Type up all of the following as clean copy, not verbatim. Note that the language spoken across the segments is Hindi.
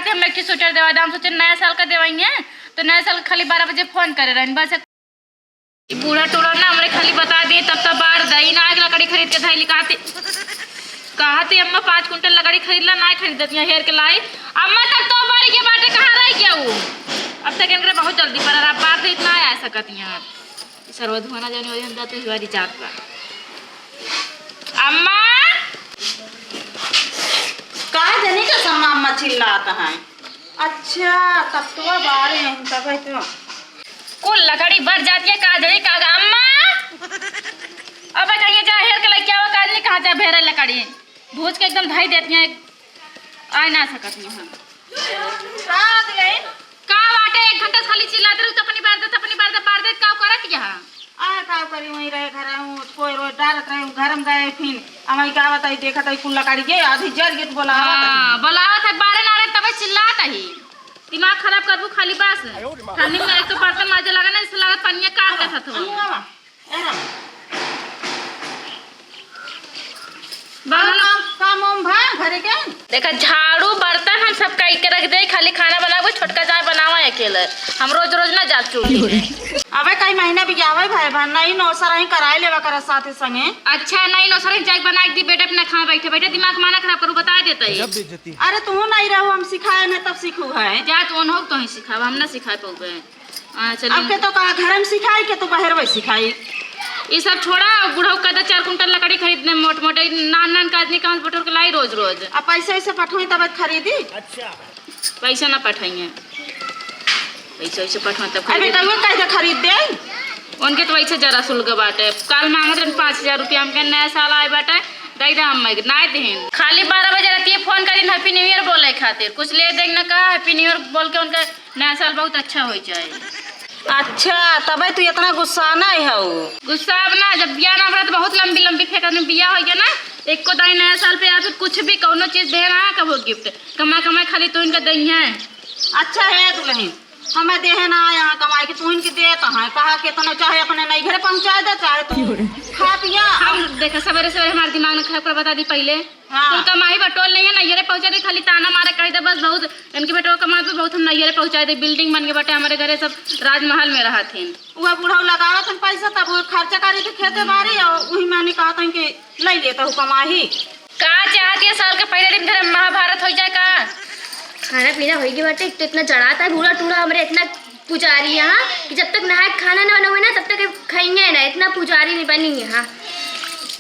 कि हम एक स्वेटर देवा दाम सोचे नया साल का देवाएंगे तो नया साल खाली 12 बजे फोन करे रहे बस। बूढ़ा टूढ़ा ना हमारे खाली बता दिए तब तक बाहर दही ना लकड़ी खरीद के धैली कहते अम्मा 5 कुंटल लकड़ी खरीद ला ना खरीद देती हेर के लाई अम्मा तक तो बारी के बाटे कहाँ रह गया वो अब तक इनके बहुत जल्दी पर आप बात इतना आ सकती हैं सर्व धुआना जाने वाली हम जाते हुआ रिचार्ज पर अम्मा कहा जाने का सम्मा अम्मा चिल्लाता है। अच्छा तब तो बारे हैं तब है तो कुल लकड़ी बढ़ जाती है कहा जाने का अम्मा अब कहिए जा हेर के लग क्या हुआ काज नहीं कहा जा भेरे लकड़ी भूज के एकदम धाई देती हैं आ ना सकती हैं रात गए का बाटे 1 घंटा खाली चिल्लाते रहो अपनी बार दे का करत यहाँ आ का करी वही रहे घर हूँ कोई रोज डालत रहे घर में गए फिर हमारी क्या बताई देखा था कुल लकड़ी के आधी जल गई बोलावत है बारे ना रहे तब चिल्लाता ही दिमाग खराब करबू खाली बस खाने में एक तो बर्तन माजे लगा ना इससे लगा पनिया काट के साथ काम घरे के देखा झाड़ू बर्तन हम सब कई के रख दे खाली खाना बनावे छोटका चाय बनावा अकेले हम रोज रोज ना जा चूल्ही अबे कई महीना भी आवे भाई बहन नहीं नौसर ही कराए लेवा कर साथे संगे। अच्छा नहीं नौसर ही चाय बना दी बेटा अपना खा बैठे दिमाग माना खराब करू बता देता है अरे तू नहीं रहो हम सिखाए ना तब सीखू है जा तू हो तो ही सिखावा हम ना सिखाए पाऊबे अब के तो कहा घर में सिखाई के तो बाहर में सिखाई ये सब छोड़ा बुढ़ाऊ कदा 4 कुंटल लकड़ी खरीदने मोट मोटे नान का आदमी कहाँ बटोर के लाई रोज रोज अब पैसे वैसे पठोई तब खरीदी। अच्छा पैसा ना पठाइए पैसे वैसे पठवा तब अबे तब कैसे खरीद दे उनके तो वैसे जरा शुल्क बाटे कल मांगे 5000 रुपया हमके नया साल आए बाटे दे दे हम ना दें खाली 12 बजे रहती है फोन करी हैप्पी न्यू ईयर बोले खातिर कुछ ले देख ना कहा हैप्पी न्यू ईयर बोल के उनका नया साल बहुत अच्छा हो जाए। अच्छा तब तू इतना गुस्सा नहीं है गुस्सा अब ना जब बिया ना रहा तो बहुत लंबी लंबी फेंकने बिया हो गया ना एक को दाई नया साल पे या फिर कुछ भी कौनो चीज दे रहा है कब गिफ्ट कमा खाली तो इनका दही है। अच्छा है दुल्हन हमें दे है ना यहाँ कमाई के तू इनकी दे कहा के तो चाहे अपने नहीं घर पहुँचा दे चाहे तू खा पिया। हम देखा सवेरे सवेरे हमारे दिमाग में खराब कर बता दी पहले हाँ। कमाई बटोल नहीं है नैयरे पहुँचा दे खाली ताना मारे कह दे बस बहुत इनके बेटो कमाई पे बहुत हम नैयरे पहुँचा दे बिल्डिंग बन के बटे हमारे घरे सब राजमहल में रहा थे वह बूढ़ा लगावा था पैसा तब वो खर्चा करी थे खेते बारी और वही मैंने कहा था कि ले लेता हूँ कमाही का चाहती है साल के पहले दिन घर महाभारत हो जाए का खाना पीना होगी बाटे तो इतना चढ़ाता है बूढ़ा टूढ़ा हमारे इतना पुजारी यहाँ कि जब तक नहाए खाना ना बना हुआ ना तब तक खाएंगे ना इतना पुजारी नहीं बनी यहाँ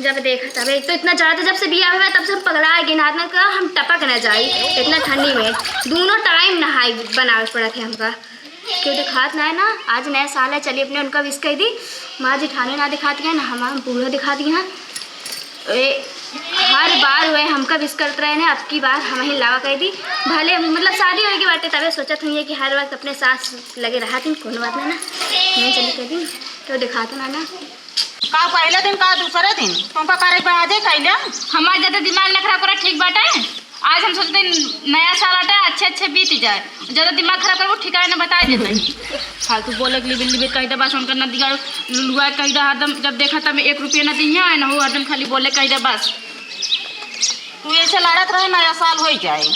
जब देखा तब एक तो इतना चढ़ाता जब से बिया हुआ तब से हम पगड़ा है गिनात का हम टपक न जाए इतना ठंडी में दोनों टाइम नहाई बनावे पड़ा थे हमका क्यों दिखात ना है ना आज नया साल है चलिए अपने उनका विश कर दी माँ जिठाने ना दिखाती है ना हम बूढ़ा दिखाती हैं हर बार हुए हमका विश करते रहे ना अब की बार हम ही लावा कर दी भले मतलब शादी होगी बाटे तबे सोचत हुई है कि हर वक्त अपने सास लगे रहा थी कोनो बात ना मैं चली कर दी तो दिखाता ना का पहले दिन का दूसरे दिन तुमका करे बाजे कैले हमारे ज्यादा दिमाग न खराब करा ठीक बाटे आज हम सोचते नया साल आटा अच्छे बीत जाए ज्यादा दिमाग खराब कर वो ठिकाना बता देते फालतू बोले के लिए कही दे बस उनका न दिगाड़ लुआ कही दे हरदम जब देखा तब 1 रुपया न दी है ना वो हरदम खाली बोले कही दे बस तू ऐसे लड़त रहे नया साल हो जाए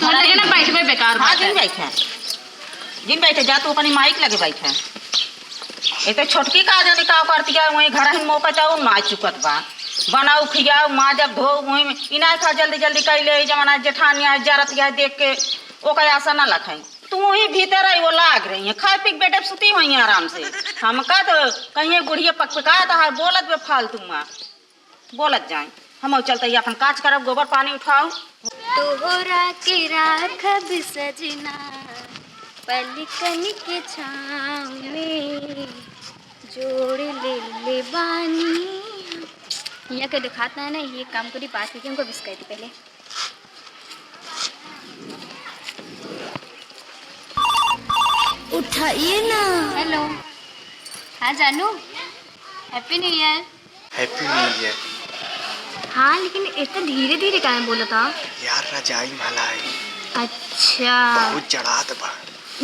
तो लगे ना बैठे बेकार हाँ जिन बैठे जा तू अपनी माइक लगे बैठे ये तो छोटकी का जाने का करती है वही घर ही मौका चाहो ना चुकत बा बनाओ खियाओ माँ जब धो वही इनाय खा जल्दी जल्दी कैले जमाना जेठानिया जरत गया देख के ओकर आशा ना लखाई तू ही भीतर आई वो लाग रही है खाए पी बेटे सुती हुई है आराम से हम का तो कहीं बुढ़िया पका तो बोलत बे फालतू माँ बोलत जाए हम चलते अपन काज करब गोबर पानी उठाओ तोहरा के राखब सजना पलकन के छाँव में जोड़ ले बानी यहाँ के दिखाता है ना ये काम करी बात करके हमको विश कर दी पहले उठाइए ना। हेलो हाँ जानू happy new year. Happy new year. हाँ लेकिन इतना धीरे धीरे क्या बोला था यार रजाई माला है। अच्छा बहुत जड़ात बा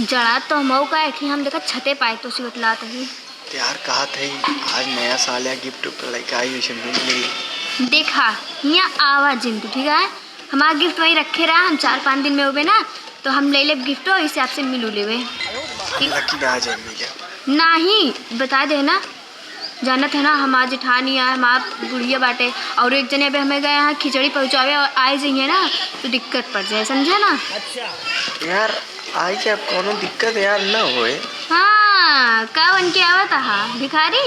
जड़ा तो हम का है कि हम देखा छते पाए तो सी बतलाते ही यार कहा थे आज नया साल या गिफ्ट पर लेके आई वैसे मिल गई देखा यहाँ आवाज जिंदू ठीक है हमारा गिफ्ट वही रखे रहा हम 4-5 दिन में हो गए ना तो हम ले ले गिफ्ट और इसे आपसे मिलू लेवे। लकी ना आ जाएगी भैया। नहीं बता देना, जानत है ना हमार जेठानी है, हमार बुढ़िया बाटे और एक जने अभी हमें गए यहाँ खिचड़ी पहुँचावे और आए जाइए ना तो दिक्कत पड़ जाए, समझे ना। यार आई क्या कोनो दिक्कत यार ना होए। हाँ का बन के आवा था भिखारी?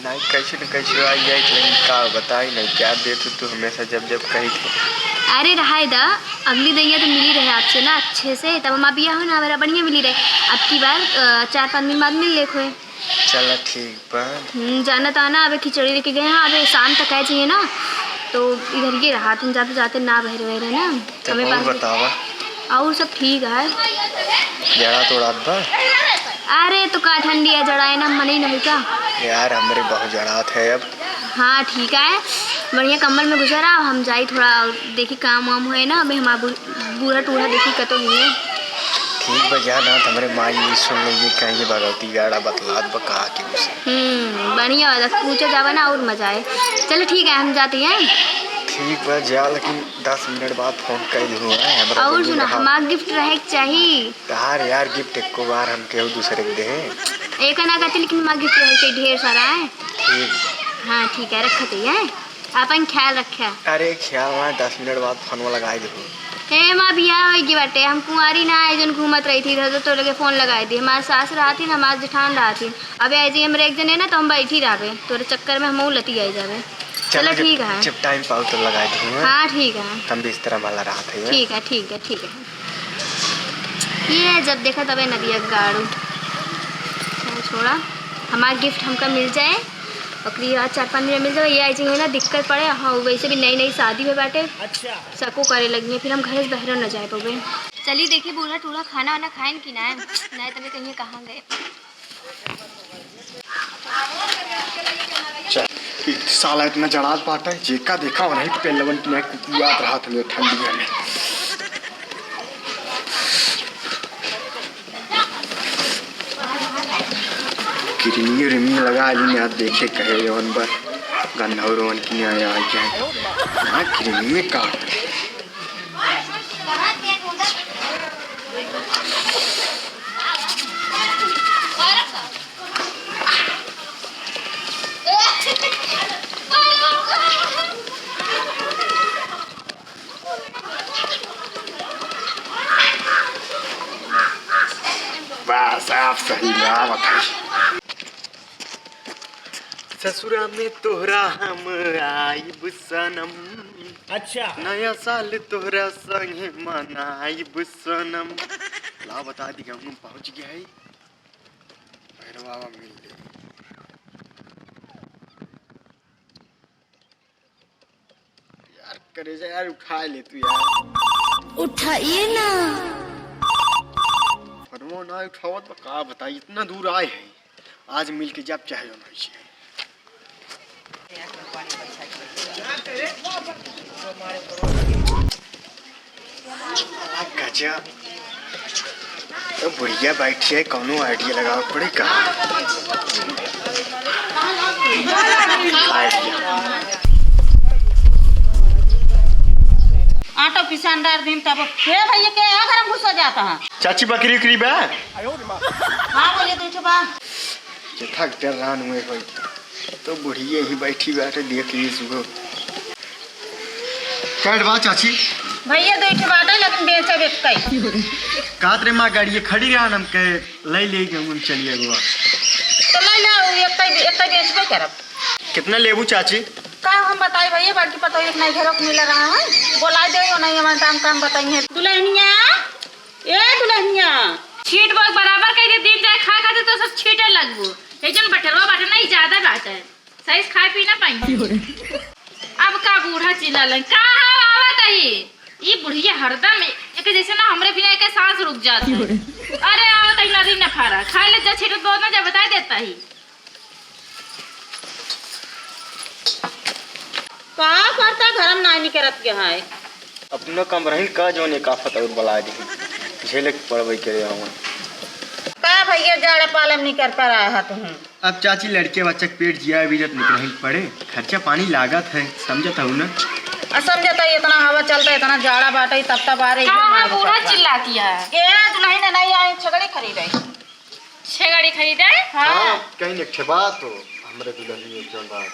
नहीं कैसे न कैसे आई जाए, लेकिन का बताई नहीं क्या देते तू हमेशा जब जब कही थे। अरे रहा दा अगली दैया तो मिली रहे आपसे ना अच्छे से, तब हमारा बिया हो ना हमारा बढ़िया मिली रहे। अब की बार 4-5 दिन बाद मिल लेखो। चला ठीक बा। जाना था ना, अबे खिचड़ी लेके गए हैं, अबे शाम तक आए चाहिए ना, तो इधर ये रहा तुम जाते जाते ना बह रहे ना हमें पास बतावा। और सब ठीक है। जड़ा तो रात बा। अरे तो का ठंडी है, जड़ाए ना मन ही नहीं का यार हमारे बहुत जड़ात है अब। हाँ ठीक है, बढ़िया कम्बल में गुजरा हम जाई थोड़ा देखी काम वाम हुए ना, अभी हमारा बूढ़ा टूढ़ा देखी कतो नहीं है। ठीक बजा ना हमारे माँ ये सुन लीजिए कहीं भगवती गाड़ा बतलात बका के उसे। बढ़िया पूछा जावा ना और मजा आए। चलो ठीक है हम जाते हैं। ठीक बा जा, लेकिन 10 मिनट बाद फोन कर दूँ। और सुना हमारा गिफ्ट रहे चाहिए तार यार, गिफ्ट एक को बार हम केहू दूसरे के दे एक ना कहते, लेकिन हमारा गिफ्ट रहे चाहिए ढेर सारा है। ठीक। हाँ ठीक है रखते हैं, अपन ख्याल रखे। अरे ख्याल ना 10 मिनट बाद फोन लगा दू। हे माँ बिया होगी बाटे, हम कुंवारी ना आए जन घूमत रही थी तो लगे फोन लगाई दी। हमारे सास रहा थी ना, हमारे जेठान रहा थी, अबे आई जी हमारे एक जने ना तो हम बैठी रहे तोरे चक्कर में हम लती आई जावे। चलो ठीक है, जब टाइम पाओ तो लगा दूँगा। हाँ ठीक है, हम भी इस तरह वाला रहा था। ठीक है ठीक है ठीक है। ये जब देखा तबे नदिया गाड़ू छोड़ा, हमारा गिफ्ट हमका मिल जाए बकरी रात 4-5 दिन मिल जाए। ये आई चाहिए ना दिक्कत पड़े। हाँ वैसे भी नई नई शादी में बाटे, सबको करे लगी फिर हम घर से बहरों न जाए पावे। चलिए देखिए बूढ़ा टूढ़ा खाना वाना खाए कि ना नहीं तभी कहीं कहाँ गए। साला इतना जड़ात पाता है जेका देखा और नहीं पे लवन की नहीं कुकुआत रहा था ठंडी में। किरनी रिमी लगा ली आप देखे कहे यौन पर गंधौरवन की आया क्या है किरनी में काट। बस आप सही बात है। ससुरा में तोहरा हम आइब सनम। अच्छा नया साल तोहरा संगे मनाइब सनम। ला बता दी हम पहुंच गया है भैरवा मिल ले। यार करे जा यार, उठा ले तू यार, उठाइए ना। फरमो ना उठावत का बताई, इतना दूर आए हैं आज मिल के जब चाहे होना चाहिए। गजा तो बुढ़िया बैठी है, कौनो आइडिया लगाना पड़ेगा। आटा पिसान डाल दिन तब हे भैया के घर में घुस जाता है। चाची बकरी उकरी बा। हाँ बोलिए तो बा थक डर रान हुए हो तो बुढ़िया ही बैठी बैठे देख ली सुबह। कैट बा चाची भैया देखे बाटे लेकिन बेचे बेचते कात रे माँ गाड़ी खड़ी रहा हम के ले ले के चलिए गोवा तो ले लो एक बेचबे करब। कितना लेबू चाची? का हम बताई भैया बाकी पता एक नहीं घेरो मिल रहा है, बोला दे नहीं हमारे दाम काम बताइए। दुल्हनिया ए दुल्हनिया छीट बग बराबर कह दे दिन जाए खा खाते तो सब छीटे लगबो। लेकिन बटरवा बाटे नहीं ज्यादा बाटे सही खाए पी ना पाई। अब का बूढ़ा चिल्लालन का आवत है ये बुढ़िया हरदम एक जैसे ना हमरे बिना एक सांस रुक जाती है। अरे आवत है नदी ना फारा खा ले जा छीट दो ना जा बता देता ही का करता घर में नानी करत के है अपना कम रही का जो ने काफत और बला दी झेले पड़वे करे आवन का भैया जाड़ा पालन नहीं कर पा रहा है तुम। अब चाची लड़के बच्चे के पेट जिया भी जब निकल पड़े खर्चा पानी लागत है समझत हूँ ना। और समझता इतना हवा चलता इतना जाड़ा बाटे तब तब आ रही कहाँ बूढ़ा चिल्लाती है के दुल्हन ने नहीं आई छगड़ी खरीदे 6 गाड़ी खरीदे हाँ कहीं एक ठे बात तो हमरे दुल्हन एक जन बात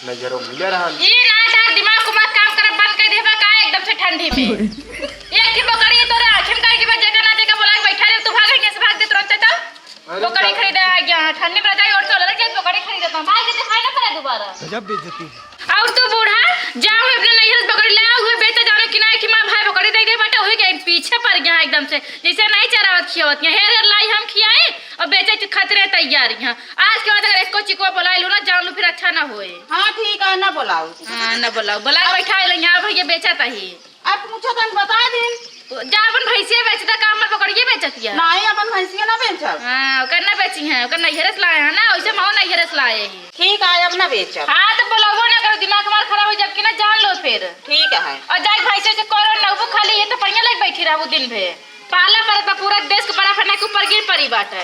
नजरों मिले रहन ये ना तार दिमाग को मत काम कर बंद कर देबा का एकदम से ठंडी में एक की बकरी तोरा आखिम का की जगह ना जगह बोला बैठा रे तू भागे कैसे भाग दे तुरंत तो बकरी खरीदे आ गया ठंडी में जाई और चल रे बकरी खरीदता भाग के दिखाई ना पड़े दोबारा गजब बेइज्जती और तू बूढ़ा जाओ अपने नैहर बकरी ले आओ हुए बेटा जानो कि ना कि मां भाई बकरी दे दे बेटा होई गए पीछे पड़ गया एकदम से जैसे नहीं चरावत खियावत है हेर लाई हम खियाए और बेचे खतरे तैयार है आज के बाद अगर इसको चिकवा बुला लूं ना जान लूं फिर अच्छा ना होए हाँ ठीक है ना बुलाओ हां ना बुलाओ बुला बैठा ले यहां भैया बेचता ही आप पूछो तो बता दिन तो जा अपन भैंसे बेचता काम में पकड़िए बेचतिया नहीं अपन भैंसिया ना बेचब हां ओकर ना बेची है ओकर नैहरस लाए है ना वैसे मां नैहरस लाए है ठीक है अब ना बेचब हां तो बुलाओ ना करो दिमाग हमारा खराब हो जबकि ना जान लो फिर ठीक है और जाई भैंसे से करो ना वो खाली ये तो बढ़िया लग बैठी रहू दिन भर पाला पर पूरा देश के बड़ा फटना के ऊपर गिर पड़ी बात है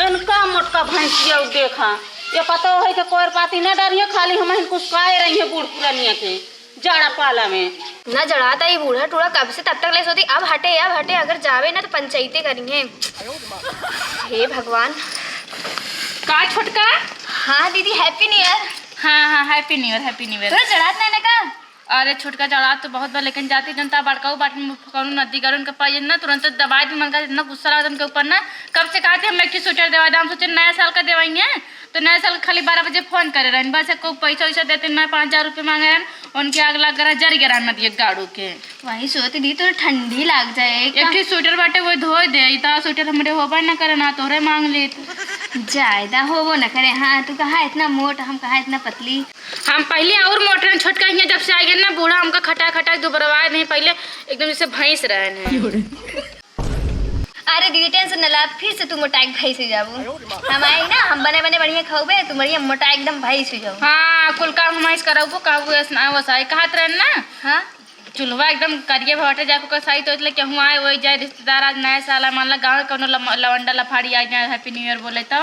इनका मोटका भैंसिया देखा ये पता है कि कोर पाती न डरिए खाली हम कुछ काए रही है बूढ़ पुरानिया के जाड़ा पाला में ना जड़ाता ही बूढ़ा टूढ़ा कब से तब तक ले सोती अब हटे अगर जावे ना तो पंचायतें करेंगे हे भगवान का छोटका हाँ दीदी हैप्पी न्यू ईयर हाँ हैप्पी न्यू ईयर थोड़ा जड़ात नहीं का अरे छोटका चढ़ा तो बहुत बार लेकिन जाती जनता बड़काऊ बाट में कौन नदी करो उनका पाई ना तुरंत दबाई भी मन का इतना गुस्सा लगा उनके ऊपर ना कब से कहते हम एक स्वेटर देवा हम सोचे नया साल का देवाएंगे तो नया साल खाली 12 बजे फोन करे रहन बस को पैसा वैसा देते ना 5,000 रुपये मांगे रहन उनके आग लग रहा जर गिरा न दिए गाड़ू के वही सोती दी तो ठंडी लग जाए एक स्वेटर बाटे वो धो दे इतना स्वेटर हमरे होबा ना करे ना तोहरे मांग ले ज्यादा हो वो न करे हाँ तू कहा इतना मोट हम कहा इतना पतली हम पहले और मोटर छोटका हियाँ जब से आ गए ना बूढ़ा हमका खटा खटा दोबरवाए नहीं पहले एकदम जैसे भैंस रहे अरे दीदी टेंशन न ला फिर से तू मोटा भैंस हो जाबू हम आई ना हम बने बने बढ़िया खाओबे तू बढ़िया मोटा एकदम भैंस हो जाओ हाँ कुल काम हमारे कराबो काबू वसाई कहत रहन ना हाँ चूल्हा एकदम करिए भटे जाके कसाई तो इसलिए केहू आए वही जाए रिश्तेदार आज नया साल मान ला गाँव कोनो लवंडा लफाड़ी आ जाए हैप्पी न्यू ईयर बोले तो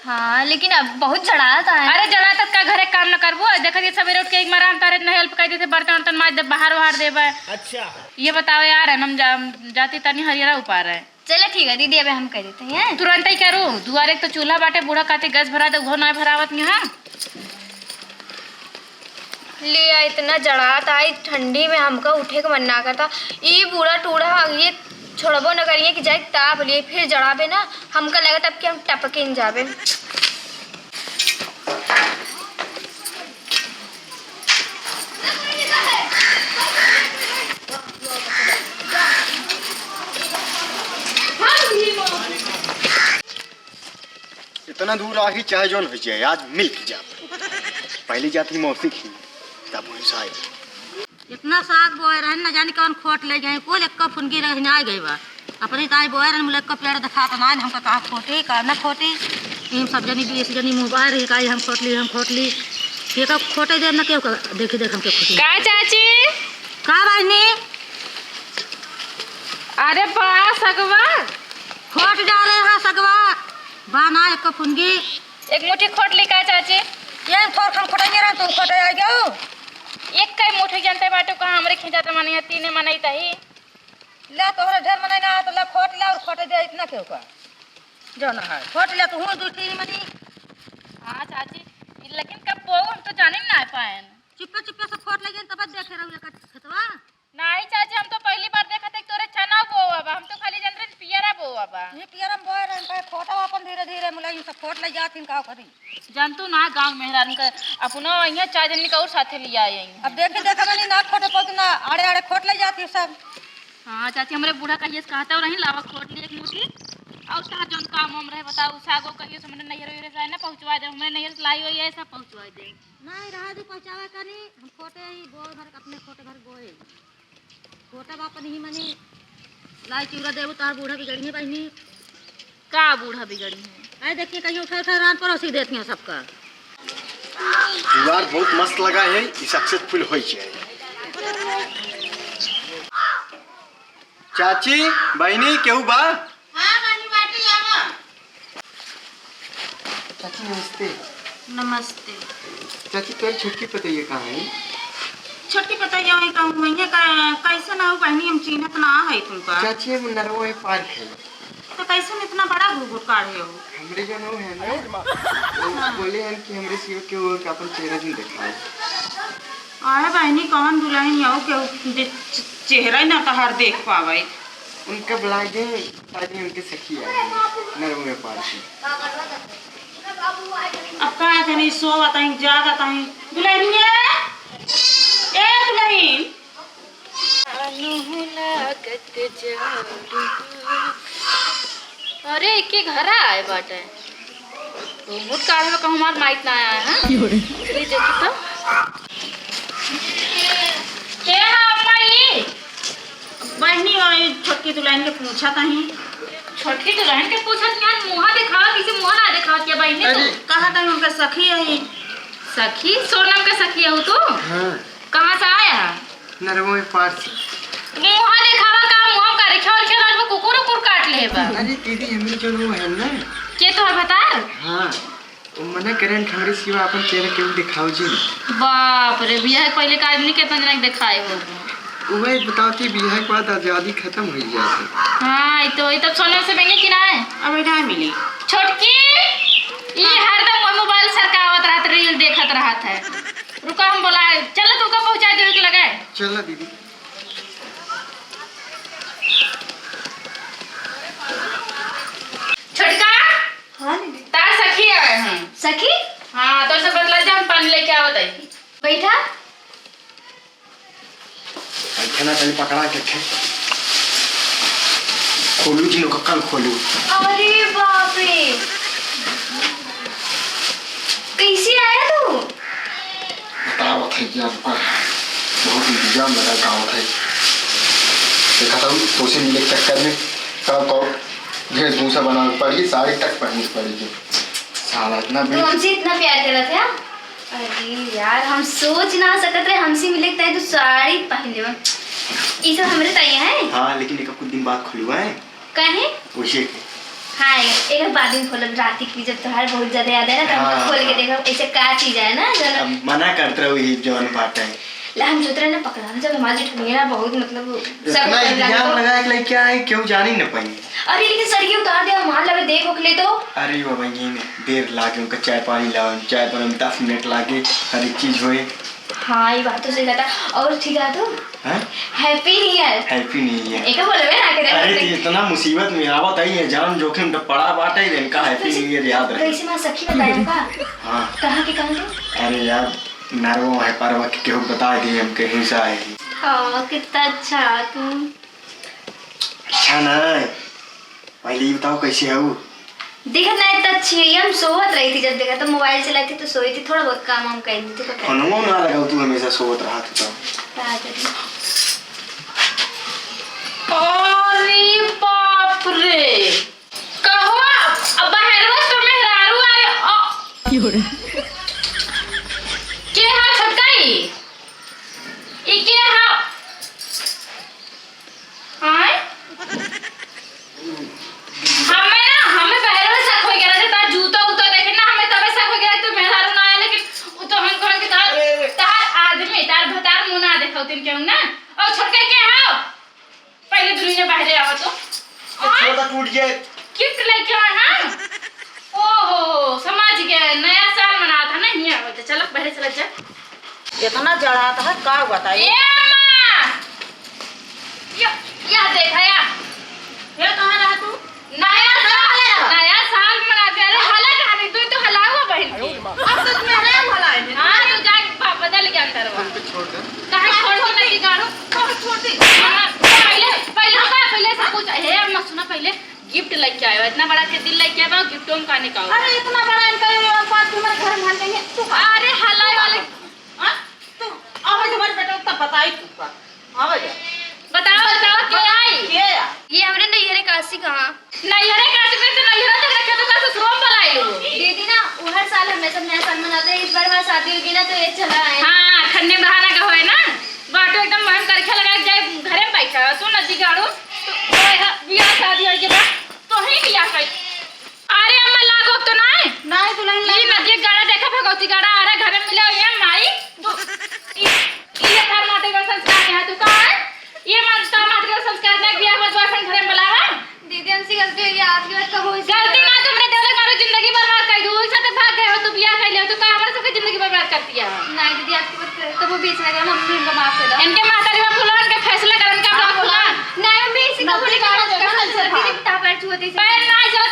हाँ लेकिन अब बहुत जड़ाता है अरे जड़ा तक का घरे काम न करबो देखा ये सवेरे उठ के एक मारा हम तारे न हेल्प कर देते बर्तन वर्तन माज दे बाहर देबे अच्छा ये बताओ यार हम जाती तनी हरियाणा ऊपर है चलो ठीक है दीदी अबे हम कर देते हैं तुरंत ही करूँ दुआरे तो चूल्हा बाटे बूढ़ा काते गैस भरा दे वो ना भरावत यहाँ ले इतना जड़ात आई ठंडी में हमका उठे का मन ना करता ये बूढ़ा टूढ़ा ये छोड़बो न करिए कि जाए ताप लिए फिर जड़ाबे ना हमका लगा तब कि हम टपके न जाबे इतना दूर आही चाहे जोन हो जाए आज मिल के जा पहली जाती मौसी की तब साई इतना साग बोए रहन न जाने कौन खोट ले गए कोई एक फुनगी रह ना गई बा अपने ताई बोए रहन मुले पेड़ दिखा तो ना हमका कहा खोटी का ना खोटी हम सब जनी 20 जनी मोबाइल रही काई हम खोट ली ये का खोटे दे ना क्यों देखी देख हमके खोटी का चाची का बानी अरे बा सगवा खोट डाले हां सगवा बाना एक फुनगी एक मुट्ठी खोट ली का चाची ये थोर खन खोटाई रह तू खोटे आ गयो एक कई मुट्ठी जानते बाटो का हमरे खिंचा त माने तीने मनाई तही ले तोहरे ढेर मने ना तो ले खोट ले और खोटे दे इतना क्यों का जो ना है खोट ले तू दू तीन मनी हां चाची लेकिन कब वो हम तो जाने ना पाएन चुप्पे से खोट ले तब देखे रहू का खेतवा नहीं चाची हम तो पहली बार देखा थे तोरे चना बोवा बा हम तो खाली जानते पियरा बोवा बा ये पियरम बोए रहन का खोटा अपन धीरे धीरे मुलाई सब खोट ले जाथिन का करी जानतू ना गांव मेहरान का अपनो यहाँ चार जन का और साथे लिया आई अब देखे देखे मनी ना खोटे पक ना आड़े आड़े खोट ले जाती सब हाँ चाची हमरे बूढ़ा का ये कहता रही लावा खोट लिए एक मुट्ठी और ता जोन काम हम रहे बताओ सागो कहियो हमने नैहर वैहर से ना पहुंचवा दे हमने नैहर से लाई होई ऐसा पहुंचवा दे नहीं रहा दी पहुंचावे कनी हम खोटे ही बोए भर अपने खोटे भर बोए खोटा बापन ही मनी लाई चिवरा देबो तार बूढ़ा बिगड़ी है बहनी का बूढ़ा बिगड़ी है आई देखिए कहीं उठा उठा रान परोसी देती हैं सबका जुगाड़ बहुत मस्त लगा है ये सक्सेसफुल हो जाए चाची बहनी केहू बा हां बहनी बाटी आवा चाची नमस्ते नमस्ते चाची तेरी छुटकी पता ये कहाँ है छोटकी पता ये कहूँ वही कैसे ना हो बहनी हम चीनत ना है तुमका चाची हम नरवा पार्क है तो कैसे इतना बड़ा घुघुर काढ़े हो हमरे जो नो है ना वो बोले हैं कि हमरे सिवा के वो अपन चेहरा नहीं दिखाओ। अरे बहनी कौन दुल्हन आओ के चेहरा ही ना तहार देख पावे उनका बुलाए ताकि उनके सखी आए नरवा पार्क अब कहा था नहीं सो आता है जाग आता है दुल्हनिया ए दुल्हन अरे के घर आए बाटे मुट काढ़े में कहूँ हमार माइक ना आया है ये देखी तो के हाँ अम्मा बहनी और छोटकी दुल्हन के पूछा कहीं छोटकी दुल्हन के पूछत यार मुँह दिखावा किसी मुँह ना दिखावत क्या बहनी तो कहा था उनका सखी है सखी सोनम का सखी है तू हाँ कहाँ से आया नरवा पार्क मुँह दिखावा का मुँह का रिखा और खेल में कुकुर कुकुर काट ले बा अरे दीदी हमरे जो नो है ना के तो बता हाँ वो मना करें कि हमरे सिवा अपन चेहरा क्यों दिखाओ जी। बाप रे बियाह के पहले का आदमी कितना जना दिखाए हो वही बताओ कि बिहार के बाद आजादी खत्म हो जाती। हाँ तो तब सोने से महंगे कि ना है अब इधर मिली छोटकी ये हरदम मोबाइल सरकावत रहत रील देखत रहत है रुका हम बोलाए चलो तुका पहुंचा दे के लगाए चलो दीदी छोटका हाँ तार सखी आए हैं सखी हाँ तो सब बदला जा हम पानी लेके आवत है बैठा खाना पहले पकड़ा के थे खोलू जी लोग कल खोलू। अरे बाप रे कैसे आया तू बताओ थे कि आपका बहुत इंतजाम लगा गाँव थे देखा था तो उसे मिले चक्कर में कब वेशभूषा बनानी पड़ी साड़ी तक पहननी पड़ेगी साला इतना तू हमसे इतना प्यार कर रहा था। अरे यार हम सोच ना सकत रहे हमसे मिले तय तो साड़ी पहन लेवा ये सब हमरे तय है। हाँ लेकिन एक कुछ दिन बाद खुलवा है कहे उसे हाँ एक बाद में खोलब रात की जब तोहार बहुत ज्यादा याद है ना तब हाँ, खोल के देखो ऐसे का चीज है ना जो अब मना करते रहो ये जवान बात है ला हम सोच रहे ना पकड़ाना जब हमारी ठुनिया बहुत मतलब इतना इंतजाम लगा के क्या है क्यों जानी न पाई। अरे लेकिन सड़की उतार दे मार लगे देख ओखले तो अरे बाबा ये देर लागे उनका चाय पानी लाओ चाय पर हम 10 मिनट लागे हर एक चीज होए। हाँ ये बात तो सही कहता और ठीक है तो happy new year happy new year. एक बोलबे ना करे अरे इतना मुसीबत में आवत आई है जान जोखिम तो पड़ा बाटे इनका हैप्पी न्यू ईयर याद रहे। कैसे मां सखी बताया का हां कहां के कहां तो अरे यार नरवा है परवा के केहू बता दिए हम के हिंसा है। हां कितना अच्छा तू अच्छा ना पहले ही बताओ कैसे है वो देखा ना इतना अच्छी हम सोवत रही थी जब देखा तो मोबाइल चलाई थी तो सोई थी थोड़ा बहुत काम हम कर थे तो फोनवा ना लगाओ तू हमेशा सोवत रहा था क्या करी अरे बाप रे कहो अब बाहरवा तो मेहरारू आए के हां छटकाई ई के हां आए हमें बाहरवा शक हो गया था जूता उता देखे ना हमें तबे शक हो गया तो मेहरारू ना आया लेकिन वो तो हम कह के तार आदमी तार भतार मुंह ना देखौ तीन केहू ना और छटकाई के हां पहले दुनिया बाहर आवा तो छोटा टूट जाए गिफ्ट लेके आए हां ओहो समझ गए नया साल मना था ना हिया बोलते चलो बाहर चला जा इतना जड़ा था का बताइए ए मां या देखा या ये कहां रहा तू नया साल मनाते अरे हला कहानी तू तो हला हुआ बहन की अब तो मेरे भला है हां तो जा बदल के अंदर वा छोड़ दे कहां छोड़ के नहीं गाड़ो छोड़ दे पहले सब कुछ हे अम्मा सुना पहले गिफ्ट लेके आयो इतना बड़ा के दिल लेके आयो गिफ्ट हम का निकालो अरे इतना बड़ा इनका बात तुम्हारे घर में देंगे तू अरे हलाई वाले हां तू आवे तुम्हारे बेटा तब बताई तू का आवे जा बताओ क्या आई के ये हमरे नैहरे काशी कहां नैहरे काशी में तो नैहरा तक रखे तो का ससुरों बुलाई लो दीदी ना वो हर साल हमें सब नया साल मनाते हैं इस बार हमारी शादी होगी ना तो ये चला है हां खन्ने बहाना का होए ना बाटो एकदम मन करके लगा जाए घरे में बैठा तू नदी गाड़ो तो ओए बियाह शादी होई के बाद तो ही बियाह कर अरे अम्मा लागो तो नहीं दुल्हन ये नदी गाड़ा देखा भगवती गाड़ा आ रहा घर में मिला ये माई ये थार कहो गलती ना तुमने देवले मारो जिंदगी बर्बाद कर दू एक साथ भाग गए हो तो बियाह कर ले तो का हमारे सबकी जिंदगी बर्बाद करती है नहीं दीदी आपकी बात तो वो बीच में गया मम्मी इनको माफ कर दो इनके मातारी बाप फुलान के फैसला करन का बाप फुलान नहीं मम्मी इसी को बोले का दीदी ताप बैठ छुआती पैर ना चलो